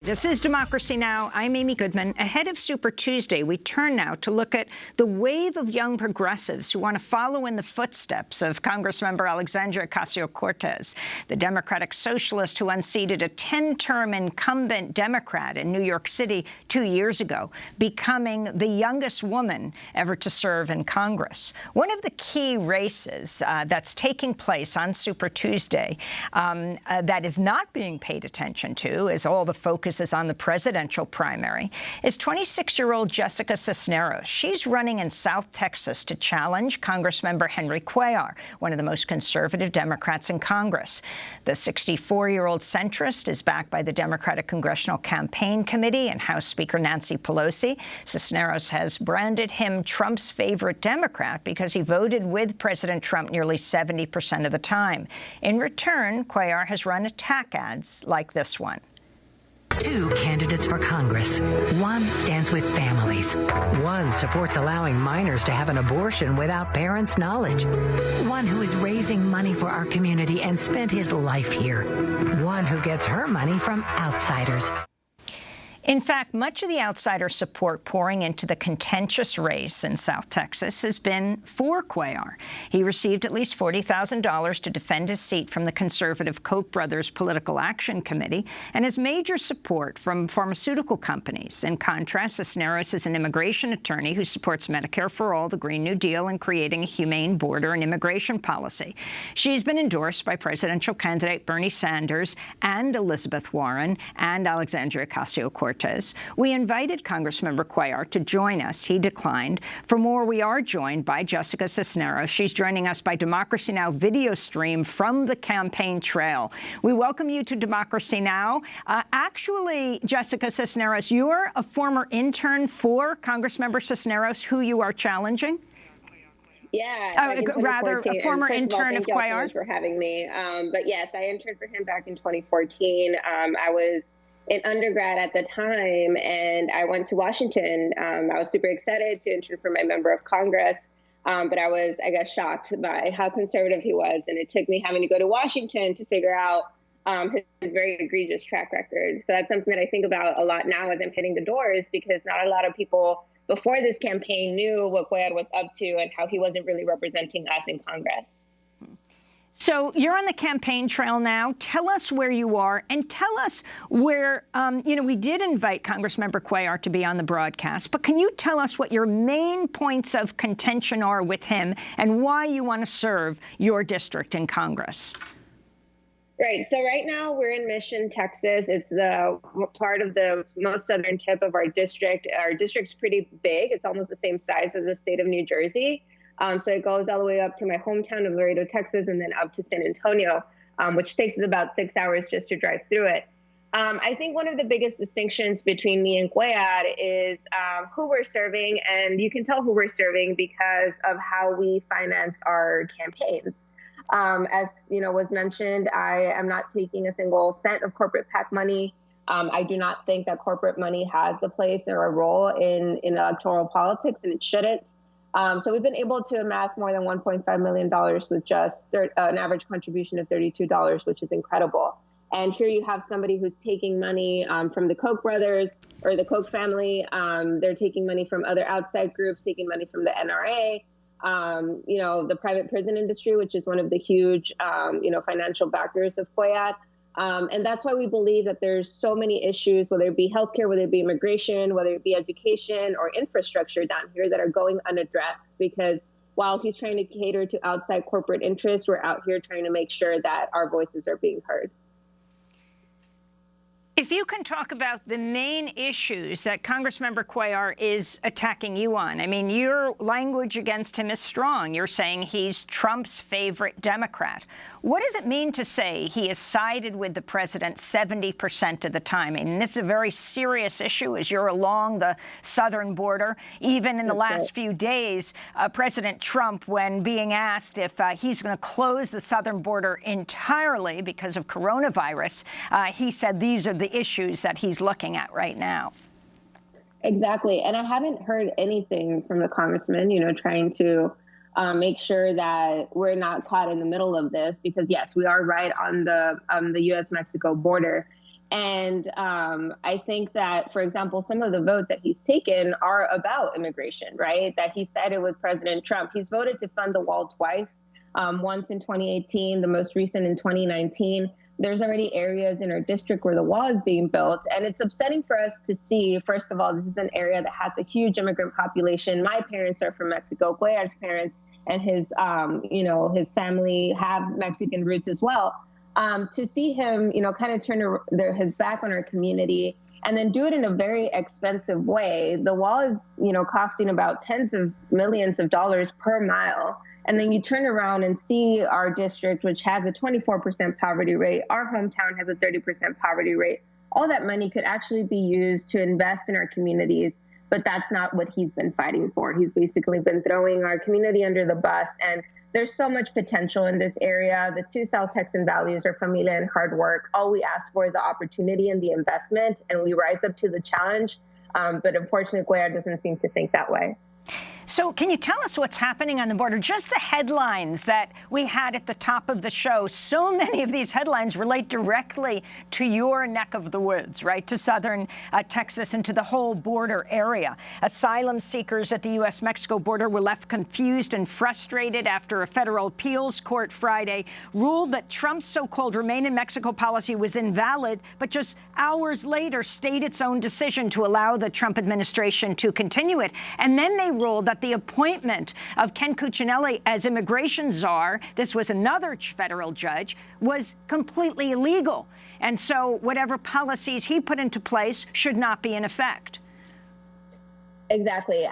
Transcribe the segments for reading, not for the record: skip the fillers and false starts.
This is Democracy Now! I'm Amy Goodman. Ahead of Super Tuesday, we turn now to look at the wave of young progressives who want to follow in the footsteps of Congressmember Alexandria Ocasio-Cortez, the Democratic socialist who unseated a 10-term incumbent Democrat in New York City 2 years ago, becoming the youngest woman ever to serve in Congress. One of the key races that's taking place on Super Tuesday that is not being paid attention to, as all the focus is on the presidential primary, is 26-year-old Jessica Cisneros. She's running in South Texas to challenge Congressmember Cuellar, one of the most conservative Democrats in Congress. The 64-year-old centrist is backed by the Democratic Congressional Campaign Committee and House Speaker Nancy Pelosi. Cisneros has branded him Trump's favorite Democrat because he voted with President Trump nearly 70% of the time. In return, Cuellar has run attack ads like this one. Two candidates for Congress. One stands with families. One supports allowing minors to have an abortion without parents' knowledge. One who is raising money for our community and spent his life here. One who gets her money from outsiders. In fact, much of the outsider support pouring into the contentious race in South Texas has been for Cuellar. He received at least $40,000 to defend his seat from the conservative Koch brothers Political Action Committee and has major support from pharmaceutical companies. In contrast, Cisneros is an immigration attorney who supports Medicare for all, the Green New Deal, and creating a humane border and immigration policy. She's been endorsed by presidential candidate Bernie Sanders and Elizabeth Warren and Alexandria Ocasio-Cortez. We invited Congressmember Cuellar to join us. He declined. For more, we are joined by Jessica Cisneros. She's joining us by Democracy Now! Video stream from the campaign trail. We welcome you to Democracy Now! Actually, Jessica Cisneros, you're a former intern for Congressmember Cisneros, who you are challenging? Yeah, rather a former intern of Cuellar. Thank you so much for having me. But yes, I interned for him back in 2014. I was in undergrad at the time, and I went to Washington. I was super excited to intern for my member of Congress, but I was, I guess, shocked by how conservative he was, and it took me having to go to Washington to figure out his very egregious track record. So that's something that I think about a lot now as I'm hitting the doors, because not a lot of people before this campaign knew what Cuellar was up to and how he wasn't really representing us in Congress. So you're on the campaign trail now. Tell us where you are, and tell us where, we did invite Congressmember Cuellar to be on the broadcast, but can you tell us what your main points of contention are with him and why you want to serve your district in Congress? Right. So right now we're in Mission, Texas. It's the part of the most southern tip of our district. Our district's pretty big. It's almost the same size as the state of New Jersey. So it goes all the way up to my hometown of Laredo, Texas, and then up to San Antonio, which takes us about 6 hours just to drive through it. I think one of the biggest distinctions between me and Cuellar is who we're serving, and you can tell who we're serving because of how we finance our campaigns. As was mentioned, I am not taking a single cent of corporate PAC money. I do not think that corporate money has a place or a role in electoral politics, and it shouldn't. So we've been able to amass more than $1.5 million with just an average contribution of $32, which is incredible. And here you have somebody who's taking money from the Koch brothers or the Koch family. They're taking money from other outside groups, taking money from the NRA, the private prison industry, which is one of the huge, financial backers of Cuellar. And that's why we believe that there's so many issues, whether it be healthcare, whether it be immigration, whether it be education or infrastructure down here that are going unaddressed. Because while he's trying to cater to outside corporate interests, we're out here trying to make sure that our voices are being heard. If you can talk about the main issues that Congressmember Cuellar is attacking you on. I mean, your language against him is strong. You're saying he's Trump's favorite Democrat. What does it mean to say he has sided with the president 70% of the time? I mean, this is a very serious issue as you're along the southern border. Even in the last few days, President Trump, when being asked if he's going to close the southern border entirely because of coronavirus, he said these are the issues that he's looking at right now. Exactly. And I haven't heard anything from the congressman, trying to make sure that we're not caught in the middle of this, because yes, we are right on the U.S.-Mexico border. And I think that, for example, some of the votes that he's taken are about immigration, right? That he sided with President Trump. He's voted to fund the wall twice, once in 2018, the most recent in 2019. There's already areas in our district where the wall is being built. And it's upsetting for us to see, first of all, this is an area that has a huge immigrant population. My parents are from Mexico. Cuellar's parents and his, his family have Mexican roots as well. To see him, kind of turn his back on our community and then do it in a very expensive way. The wall is, costing about tens of millions of dollars per mile. And then you turn around and see our district, which has a 24% poverty rate. Our hometown has a 30% poverty rate. All that money could actually be used to invest in our communities, but that's not what he's been fighting for. He's basically been throwing our community under the bus. And there's so much potential in this area. The two South Texan values are familia and hard work. All we ask for is the opportunity and the investment, and we rise up to the challenge. But unfortunately, Cuellar doesn't seem to think that way. So can you tell us what's happening on the border? Just the headlines that we had at the top of the show. So many of these headlines relate directly to your neck of the woods, right, to southern Texas and to the whole border area. Asylum seekers at the U.S.-Mexico border were left confused and frustrated after a federal appeals court Friday ruled that Trump's so-called Remain in Mexico policy was invalid, but just hours later stayed its own decision to allow the Trump administration to continue it. And then they ruled that the appointment of Ken Cuccinelli as immigration czar, this was another federal judge, was completely illegal. And so whatever policies he put into place should not be in effect. Exactly.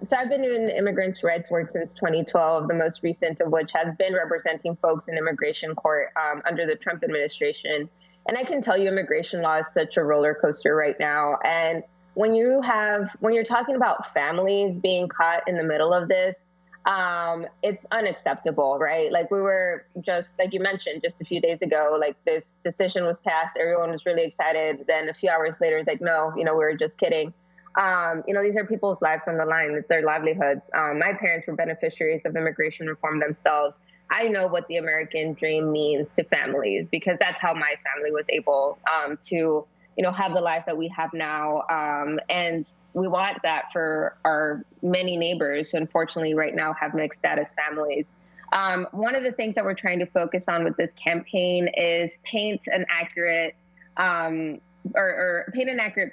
So I've been doing immigrants' rights work since 2012, the most recent of which has been representing folks in immigration court under the Trump administration. And I can tell you immigration law is such a roller coaster right now. And when you're talking about families being caught in the middle of this, it's unacceptable, right? Like we were just, like you mentioned just a few days ago, like this decision was passed. Everyone was really excited. Then a few hours later, it's like, no, we were just kidding. These are people's lives on the line. It's their livelihoods. My parents were beneficiaries of immigration reform themselves. I know what the American dream means to families because that's how my family was able to have the life that we have now. And we want that for our many neighbors who unfortunately right now have mixed status families. One of the things that we're trying to focus on with this campaign is paint an accurate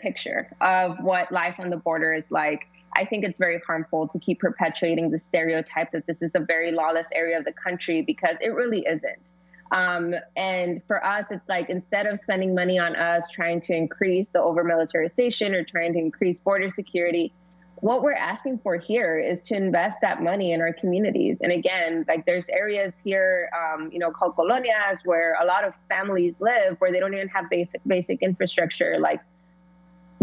picture of what life on the border is like. I think it's very harmful to keep perpetuating the stereotype that this is a very lawless area of the country because it really isn't. And for us, it's like instead of spending money on us trying to increase the over-militarization or trying to increase border security, what we're asking for here is to invest that money in our communities. And again, like there's areas here, called colonias where a lot of families live where they don't even have basic infrastructure like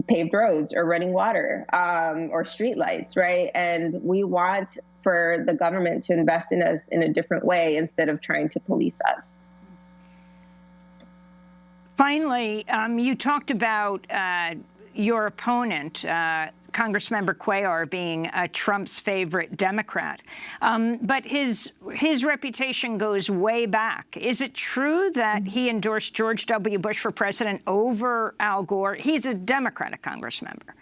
paved roads or running water or streetlights, right? And we want for the government to invest in us in a different way instead of trying to police us. Finally, you talked about your opponent, Congressmember Cuellar, being Trump's favorite Democrat. But his reputation goes way back. Is it true that he endorsed George W. Bush for president over Al Gore? He's a Democratic Congressmember.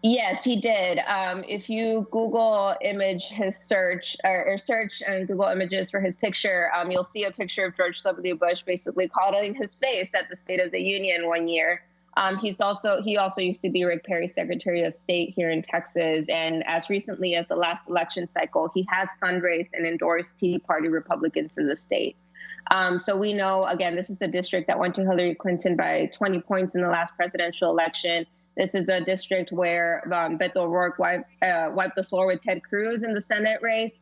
Yes, he did. If you Google image his search or search and Google images for his picture, you'll see a picture of George W. Bush basically calling his face at the State of the Union one year. He also used to be Rick Perry's Secretary of State here in Texas. And as recently as the last election cycle, he has fundraised and endorsed Tea Party Republicans in the state. So we know, again, this is a district that went to Hillary Clinton by 20 points in the last presidential election. This is a district where Beto O'Rourke wiped the floor with Ted Cruz in the Senate race.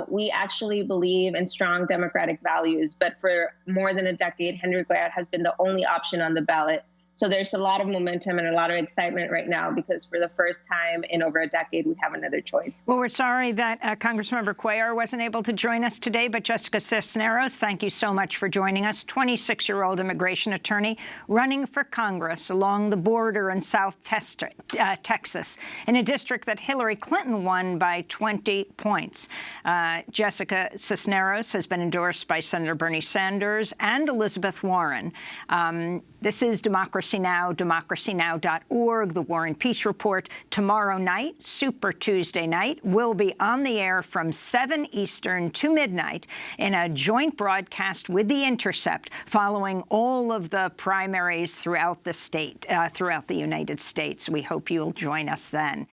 We actually believe in strong democratic values, but for more than a decade, Henry Cuellar has been the only option on the ballot. So there's a lot of momentum and a lot of excitement right now because for the first time in over a decade, we have another choice. Well, we're sorry that Congressmember Cuellar wasn't able to join us today, but Jessica Cisneros, thank you so much for joining us. 26-year-old immigration attorney running for Congress along the border in South Texas, in a district that Hillary Clinton won by 20 points. Jessica Cisneros has been endorsed by Senator Bernie Sanders and Elizabeth Warren. This is Democracy Now!, democracynow.org, the War and Peace Report. Tomorrow night, Super Tuesday night, we'll be on the air from 7 Eastern to midnight in a joint broadcast with The Intercept following all of the primaries throughout the state, throughout the United States. We hope you'll join us then.